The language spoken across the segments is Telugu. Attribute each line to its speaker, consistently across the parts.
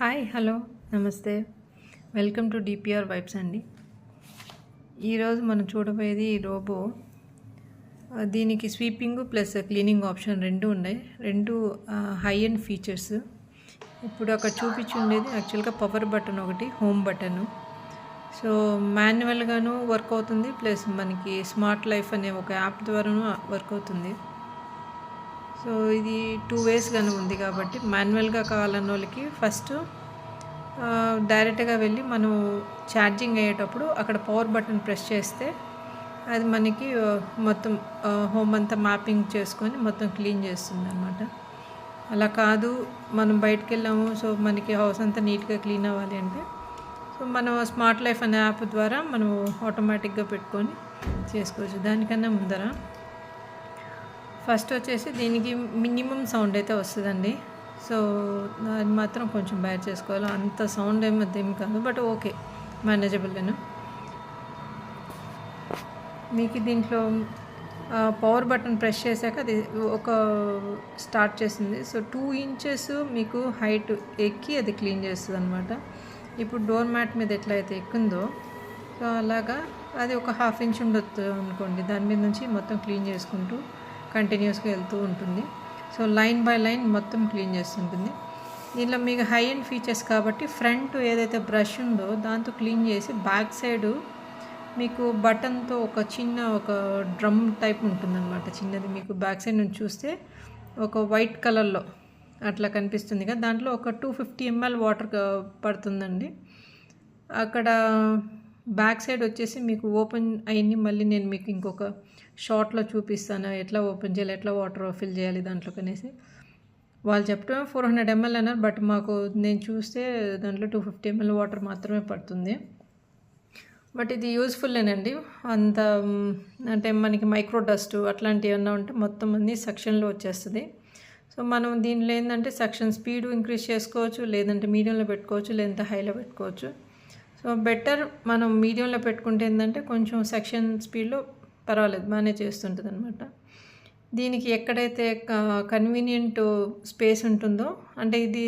Speaker 1: హాయ్ హలో నమస్తే వెల్కమ్ టు డిపిఆర్ వైబ్స్ అండి. ఈరోజు మనం చూడబోయేది ఈ రోబో. దీనికి స్వీపింగ్ ప్లస్ క్లీనింగ్ ఆప్షన్ రెండు ఉన్నాయి. రెండు హై అండ్ ఫీచర్స్. ఇప్పుడు అక్కడ చూపించి ఉండేది యాక్చువల్గా పవర్ బటన్ ఒకటి, హోమ్ బటను. సో మాన్యువల్గాను వర్క్ అవుతుంది, ప్లస్ మనకి స్మార్ట్ లైఫ్ అనే ఒక యాప్ ద్వారాను వర్క్ అవుతుంది. సో ఇది 2 వేస్గానే ఉంది కాబట్టి మాన్యువల్గా కావాలన్న వాళ్ళకి ఫస్ట్ డైరెక్ట్గా వెళ్ళి మనం ఛార్జింగ్ అయ్యేటప్పుడు అక్కడ పవర్ బటన్ ప్రెస్ చేస్తే అది మనకి మొత్తం హోమ్ అంతా మ్యాపింగ్ చేసుకొని మొత్తం క్లీన్ చేస్తుంది అనమాట. అలా కాదు మనం బయటకు వెళ్ళాము, సో మనకి హౌస్ అంతా నీట్గా క్లీన్ అవ్వాలి అంటే సో మనం స్మార్ట్ లైఫ్ అనే యాప్ ద్వారా మనం ఆటోమేటిక్గా పెట్టుకొని చేసుకోవచ్చు. దానికన్నా ముందర ఫస్ట్ వచ్చేసి దీనికి మినిమం సౌండ్ అయితే వస్తుందండి. సో అది మాత్రం కొంచెం బేర్ చేసుకోవాలి. అంత సౌండ్ ఏమి కాదు, బట్ ఓకే, మేనేజబుల్గాను. మీకు దీంట్లో పవర్ బటన్ ప్రెస్ చేశాక అది ఒక స్టార్ట్ చేసింది. సో 2 ఇంచెస్ మీకు హైట్ ఎక్కి అది క్లీన్ చేస్తుంది అనమాట. ఇప్పుడు డోర్ మ్యాట్ మీద ఎట్లయితే ఎక్కుందో సో అలాగా అది ఒక 1/2 ఇంచ్ ఉండొచ్చు అనుకోండి, దాని మీద నుంచి మొత్తం క్లీన్ చేసుకుంటూ కంటిన్యూస్గా వెళ్తూ ఉంటుంది. సో లైన్ బై లైన్ మొత్తం క్లీన్ చేస్తుంటుంది. దీనిలో మీకు హై అండ్ ఫీచర్స్ కాబట్టి ఫ్రంట్ ఏదైతే బ్రష్ ఉందో దాంతో క్లీన్ చేసి బ్యాక్ సైడు మీకు బటన్తో ఒక డ్రమ్ టైప్ ఉంటుందన్నమాట, చిన్నది. మీకు బ్యాక్ సైడ్ నుంచి చూస్తే ఒక వైట్ కలర్లో అట్లా కనిపిస్తుంది కదా, దాంట్లో ఒక 250 ml వాటర్ పడుతుందండి. అక్కడ బ్యాక్ సైడ్ వచ్చేసి మీకు ఓపెన్ అయ్యింది. మళ్ళీ నేను మీకు ఇంకొక షార్ట్లో చూపిస్తాను ఎట్లా ఓపెన్ చేయాలి, ఎట్లా వాటర్ ఫిల్ చేయాలి దాంట్లో కనేసి. వాళ్ళు చెప్పడం 400 ml అన్నారు, బట్ నేను చూస్తే దాంట్లో 250 ml వాటర్ మాత్రమే పడుతుంది. బట్ ఇది యూస్ఫుల్లేనండి. అంత అంటే మనకి మైక్రో డస్ట్ అట్లాంటివి ఏమన్నా ఉంటే మొత్తం అన్నీ సెక్షన్లో వచ్చేస్తుంది. సో మనం దీనిలో ఏంటంటే సెక్షన్ స్పీడ్ ఇంక్రీజ్ చేసుకోవచ్చు, లేదంటే మీడియంలో పెట్టుకోవచ్చు, లేదంటే హైలో పెట్టుకోవచ్చు. సో బెటర్ మనం మీడియంలో పెట్టుకుంటే ఏంటంటే కొంచెం సెక్షన్ స్పీడ్లో పర్వాలేదు, బాగానే చేస్తుంటుంది అనమాట. దీనికి ఎక్కడైతే కన్వీనియంట్ స్పేస్ ఉంటుందో, అంటే ఇది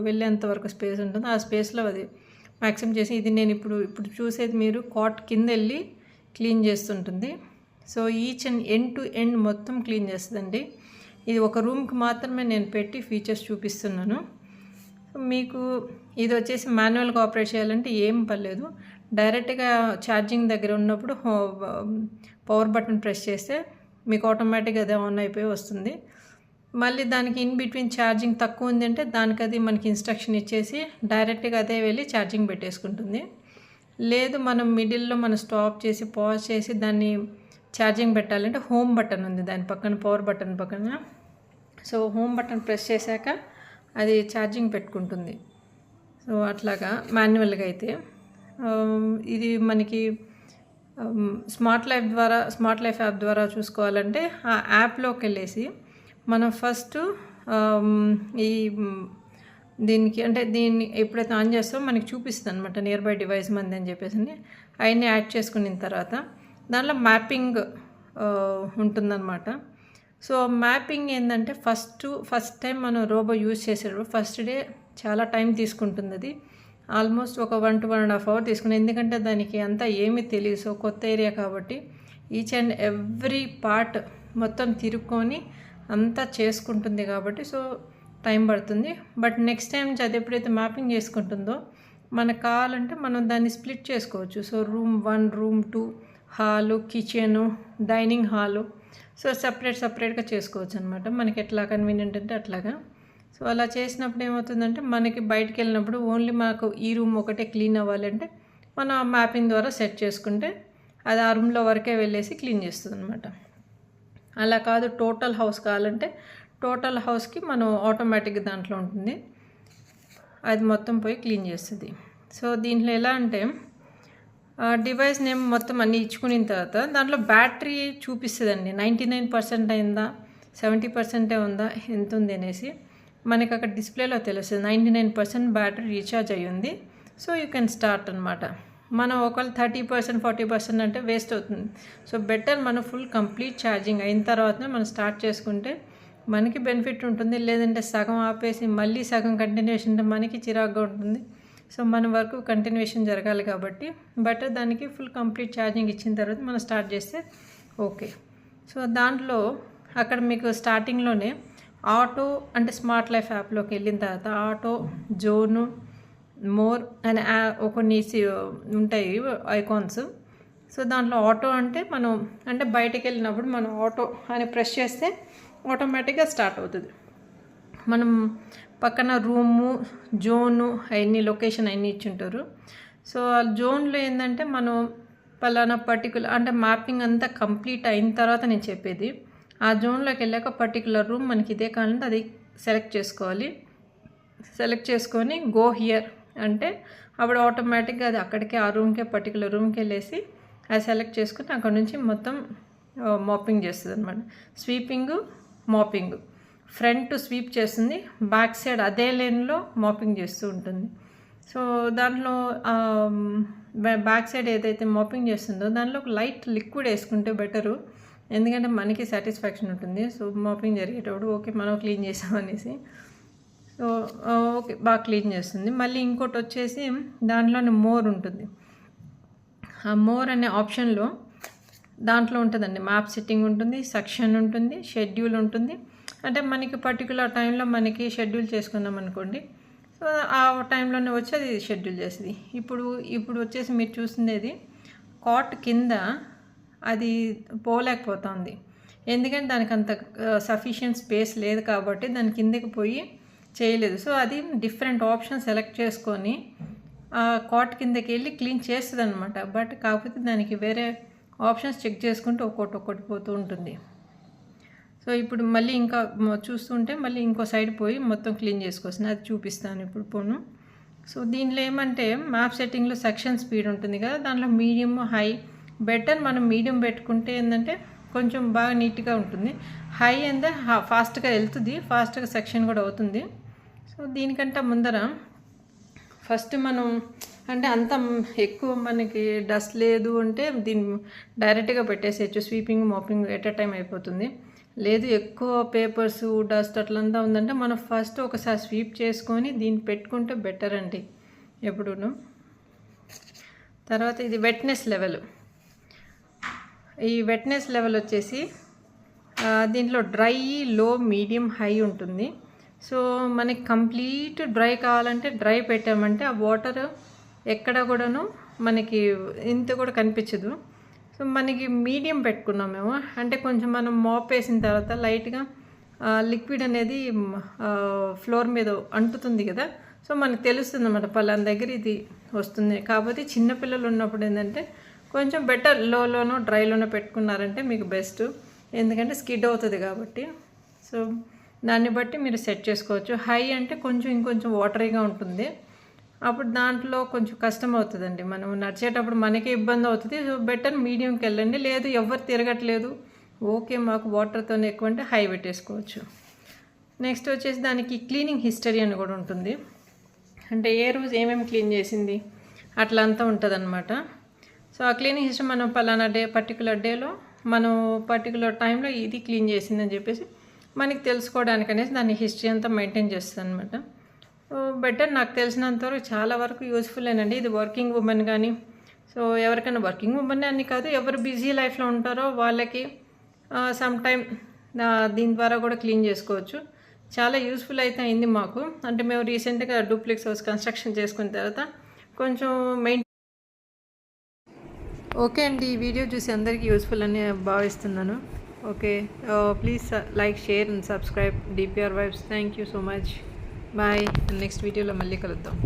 Speaker 1: వెళ్ళేంత వరకు స్పేస్ ఉంటుందో ఆ స్పేస్లో అది మ్యాక్సిమం చేసి, ఇది నేను ఇప్పుడు చూసేది మీరు కాట్ కింద వెళ్ళి క్లీన్ చేస్తుంటుంది. So each and end to end మొత్తం క్లీన్ చేస్తుందండి. ఇది ఒక రూమ్కి మాత్రమే నేను పెట్టి ఫీచర్స్ చూపిస్తున్నాను. మీకు ఇది వచ్చేసి మాన్యువల్గా ఆపరేట్ చేయాలంటే ఏం పర్లేదు, డైరెక్ట్గా ఛార్జింగ్ దగ్గర ఉన్నప్పుడు పవర్ బటన్ ప్రెస్ చేస్తే మీకు ఆటోమేటిక్గా అదే ఆన్ అయిపోయి వస్తుంది. మళ్ళీ దానికి ఇన్ బిట్వీన్ ఛార్జింగ్ తక్కువ ఉంది అంటే దానికి అది మనకి ఇన్స్ట్రక్షన్ ఇచ్చేసి డైరెక్ట్గా అదే వెళ్ళి ఛార్జింగ్ పెట్టేసుకుంటుంది. లేదు మనం మిడిల్లో మనం స్టాప్ చేసి పాజ్ చేసి దాన్ని ఛార్జింగ్ పెట్టాలంటే హోమ్ బటన్ ఉంది దాని పక్కన, పవర్ బటన్ పక్కన. సో హోమ్ బటన్ ప్రెస్ చేశాక అది ఛార్జింగ్ పెట్టుకుంటుంది. సో అట్లాగా మాన్యువల్గా అయితే ఇది మనకి స్మార్ట్ లైఫ్ యాప్ ద్వారా చూసుకోవాలంటే ఆ యాప్లోకి వెళ్ళేసి మనం ఫస్ట్ ఈ దీన్ని ఎప్పుడైతే ఆన్ చేస్తామో మనకి చూపిస్తుంది అనమాట, నియర్ బై డివైస్ మంది అని చెప్పేసి అవన్నీ యాడ్ చేసుకున్న తర్వాత దానిలో మ్యాపింగ్ ఉంటుందన్నమాట. సో మ్యాపింగ్ ఏంటంటే ఫస్ట్ టైం మనం రోబో యూజ్ చేసేటప్పుడు ఫస్ట్ డే చాలా టైం తీసుకుంటుంది. అది ఆల్మోస్ట్ ఒక 1 to 1.5 hours తీసుకుని, ఎందుకంటే దానికి అంతా ఏమీ తెలియదు. సో కొత్త ఏరియా కాబట్టి ఈచ్ అండ్ ఎవ్రీ పార్ట్ మొత్తం తిరుక్కొని అంతా చేసుకుంటుంది కాబట్టి సో టైం పడుతుంది. బట్ నెక్స్ట్ టైం అది ఎప్పుడైతే మ్యాపింగ్ చేసుకుంటుందో మనకు కావాలంటే మనం దాన్ని స్ప్లిట్ చేసుకోవచ్చు. So room 1, room 2, hall, kitchen, dining hall, so సపరేట్గా చేసుకోవచ్చు అనమాట. మనకి ఎట్లా కన్వీనియంట్ అంటే అట్లాగా. సో అలా చేసినప్పుడు ఏమవుతుందంటే మనకి బయటికి వెళ్ళినప్పుడు ఓన్లీ మనకు ఈ రూమ్ ఒకటే క్లీన్ అవ్వాలంటే మనం ఆ మ్యాపింగ్ ద్వారా సెట్ చేసుకుంటే అది ఆ రూమ్లో వరకే వెళ్ళేసి క్లీన్ చేస్తుంది అనమాట. అలా కాదు టోటల్ హౌస్ కావాలంటే టోటల్ హౌస్కి మనం ఆటోమేటిక్గా దాంట్లో ఉంటుంది, అది మొత్తం పోయి క్లీన్ చేస్తుంది. సో దీంట్లో ఎలా అంటే డివైస్ నేమ్ మొత్తం అన్నీ ఇచ్చుకున్న తర్వాత దాంట్లో బ్యాటరీ చూపిస్తుందండి. 99% అయిందా, 70% ఉందా, ఎంత ఉంది అనేసి మనకి అక్కడ డిస్ప్లేలో తెలుస్తుంది. 99% బ్యాటరీ రీఛార్జ్ అయ్యింది. సో యూ కెన్ స్టార్ట్ అనమాట. మనం ఒకవేళ 30%, 40% అంటే వేస్ట్ అవుతుంది. సో బెటర్ మనం ఫుల్ కంప్లీట్ ఛార్జింగ్ అయిన తర్వాతనే మనం స్టార్ట్ చేసుకుంటే మనకి బెనిఫిట్ ఉంటుంది. లేదంటే సగం ఆపేసి మళ్ళీ సగం కంటిన్యూషన్ అంటే మనకి చిరాకుగా ఉంటుంది. సో మన వరకు కంటిన్యూషన్ జరగాలి కాబట్టి బెటర్ దానికి ఫుల్ కంప్లీట్ ఛార్జింగ్ ఇచ్చిన తర్వాత మనం స్టార్ట్ చేస్తే ఓకే. సో దాంట్లో అక్కడ మీకు స్టార్టింగ్లోనే ఆటో అంటే స్మార్ట్ లైఫ్ యాప్లోకి వెళ్ళిన తర్వాత ఆటో, జోను, మోర్ అనే కొన్ని ఉంటాయి ఐకాన్స్. సో దాంట్లో ఆటో అంటే మనం అంటే బయటకు వెళ్ళినప్పుడు మనం ఆటో అని ప్రెస్ చేస్తే ఆటోమేటిక్గా స్టార్ట్ అవుతుంది. మనం పక్కన రూము, జోను అవన్నీ లొకేషన్ అవన్నీ ఇచ్చింటారు. సో ఆ జోన్లో ఏంటంటే మనం పలానా పర్టికులర్ అంటే మ్యాపింగ్ అంతా కంప్లీట్ అయిన తర్వాత నేను చెప్పేది. ఆ జోన్లోకి వెళ్ళాక పర్టికులర్ రూమ్ మనకి ఇదే కావాలంటే అది సెలెక్ట్ చేసుకోవాలి. సెలెక్ట్ చేసుకొని గో హియర్ అంటే అప్పుడు ఆటోమేటిక్గా అది అక్కడికే ఆ రూమ్కే పర్టికులర్ రూమ్కి వెళ్ళేసి అది సెలెక్ట్ చేసుకుని అక్కడ నుంచి మొత్తం మాపింగ్ చేస్తుంది అనమాట. స్వీపింగ్, మాపింగ్, ఫ్రంట్ స్వీప్ చేస్తుంది, బ్యాక్ సైడ్ అదే లేన్లో మాపింగ్ చేస్తూ ఉంటుంది. సో దాంట్లో బ్యాక్ సైడ్ ఏదైతే మాపింగ్ చేస్తుందో దాంట్లో ఒక లైట్ లిక్విడ్ వేసుకుంటే బెటరు. ఎందుకంటే మనకి సాటిస్ఫాక్షన్ ఉంటుంది. సో మాపింగ్ జరిగేటప్పుడు ఓకే మనం క్లీన్ చేసామనేసి. సో ఓకే బాగా క్లీన్ చేస్తుంది. మళ్ళీ ఇంకోటి వచ్చేసి దాంట్లోనే మోర్ ఉంటుంది. ఆ మోర్ అనే ఆప్షన్లో దాంట్లో ఉంటుందండి మ్యాప్ సెట్టింగ్ ఉంటుంది, సెక్షన్ ఉంటుంది, షెడ్యూల్ ఉంటుంది. అంటే మనకి పర్టికులర్ టైంలో మనకి షెడ్యూల్ చేసుకున్నాం అనుకోండి. సో ఆ టైంలోనే వచ్చి అది షెడ్యూల్ చేస్తుంది. ఇప్పుడు వచ్చేసి మీరు చూసిండేది కాట్ కింద అది పోలేకపోతుంది. ఎందుకంటే దానికి అంత సఫిషియెంట్ స్పేస్ లేదు కాబట్టి దాని కిందకి పోయి చేయలేదు. సో అది డిఫరెంట్ ఆప్షన్ సెలెక్ట్ చేసుకొని కాట్ కిందకి వెళ్ళి క్లీన్ చేస్తుంది అనమాట. బట్ కాకపోతే దానికి వేరే ఆప్షన్స్ చెక్ చేసుకుంటూ ఒక్కొక్కటి పోతూ ఉంటుంది. సో ఇప్పుడు మళ్ళీ ఇంకా చూస్తుంటే మళ్ళీ ఇంకో సైడ్ పోయి మొత్తం క్లీన్ చేసుకోవచ్చు. అది చూపిస్తాను ఇప్పుడు పోను. సో దీనిలో ఏమంటే మ్యాప్ సెట్టింగ్లో సెక్షన్ స్పీడ్ ఉంటుంది కదా, దాంట్లో మీడియం, హై, బెటర్ మనం మీడియం పెట్టుకుంటే ఏంటంటే కొంచెం బాగా నీట్గా ఉంటుంది. హై అంటే ఫాస్ట్గా వెళ్తుంది, ఫాస్ట్గా సెక్షన్ కూడా అవుతుంది. సో దీనికంటే ముందర ఫస్ట్ మనం అంటే అంత ఎక్కువ మనకి డస్ట్ లేదు అంటే దీన్ని డైరెక్ట్గా పెట్టేసేయచ్చు. Sweeping, mopping at a time అయిపోతుంది. లేదు ఎక్కువ పేపర్స్, డస్ట్ అట్లంతా ఉందంటే మనం ఫస్ట్ ఒకసారి స్వీప్ చేసుకొని దీన్ని పెట్టుకుంటే బెటర్ అండి ఎప్పుడూను. తర్వాత ఇది వెట్నెస్ లెవెల్. ఈ వెట్నెస్ లెవెల్ వచ్చేసి దీంట్లో డ్రై, లో, మీడియం, హై ఉంటుంది. సో మనకి కంప్లీట్ డ్రై కావాలంటే డ్రై పెట్టామంటే ఆ వాటర్ ఎక్కడ కూడాను మనకి ఇంత కూడా కనిపించదు. సో మనకి మీడియం పెట్టుకున్నాం మేము, అంటే కొంచెం మనం మాప్ వేసిన తర్వాత లైట్గా లిక్విడ్ అనేది ఫ్లోర్ మీద అంటుతుంది కదా. సో మనకు తెలుస్తుంది అన్నమాట పలానా దగ్గర ఇది వస్తుంది. కాకపోతే చిన్నపిల్లలు ఉన్నప్పుడు ఏంటంటే కొంచెం బెటర్ లోనో డ్రైలోనో పెట్టుకున్నారంటే మీకు బెస్ట్. ఎందుకంటే స్కిడ్ అవుతుంది కాబట్టి. సో దాన్ని బట్టి మీరు సెట్ చేసుకోవచ్చు. హై అంటే ఇంకొంచెం వాటరీగా ఉంటుంది. అప్పుడు దాంట్లో కొంచెం కష్టం అవుతుందండి, మనం నడిచేటప్పుడు మనకే ఇబ్బంది అవుతుంది. సో బెటర్ మీడియంకి వెళ్ళండి. లేదు ఎవరు తిరగట్లేదు, ఓకే మాకు వాటర్తోనే ఎక్కువ అంటే హై పెట్టేసుకోవచ్చు. నెక్స్ట్ వచ్చేసి దానికి క్లీనింగ్ హిస్టరీ అని కూడా ఉంటుంది. అంటే ఏ రోజు ఏమేమి క్లీన్ చేసింది అట్లా అంతా ఉంటుంది అనమాట. సో ఆ క్లీనింగ్ హిస్టరీ మనం పలానా పర్టికులర్ డేలో మనం పర్టికులర్ టైంలో ఇది క్లీన్ చేసిందని చెప్పేసి మనకి తెలుసుకోవడానికి అనేసి దాని హిస్టరీ అంతా మెయింటైన్ చేస్తుంది అనమాట. బెటర్ నాకు తెలిసినంతవరకు చాలా వరకు యూస్ఫుల్లేనండి. ఇది వర్కింగ్ ఉమెన్ కానీ, సో ఎవరికైనా వర్కింగ్ ఉమెన్ అని కాదు, ఎవరు బిజీ లైఫ్లో ఉంటారో వాళ్ళకి సమ్ టైమ్ దీని ద్వారా కూడా క్లీన్ చేసుకోవచ్చు. చాలా యూస్ఫుల్ అయితే అయింది మాకు. అంటే మేము రీసెంట్గా డూప్లెక్స్ హౌస్ కన్స్ట్రక్షన్ చేసుకున్న తర్వాత కొంచెం ఓకే అండి, ఈ వీడియో చూసి అందరికీ యూస్ఫుల్ అని భావిస్తున్నాను. Okay, please like, share and subscribe DPR Vibes. Thank you so much. Bye. Next వీడియోలో మళ్ళీ కలుద్దాం.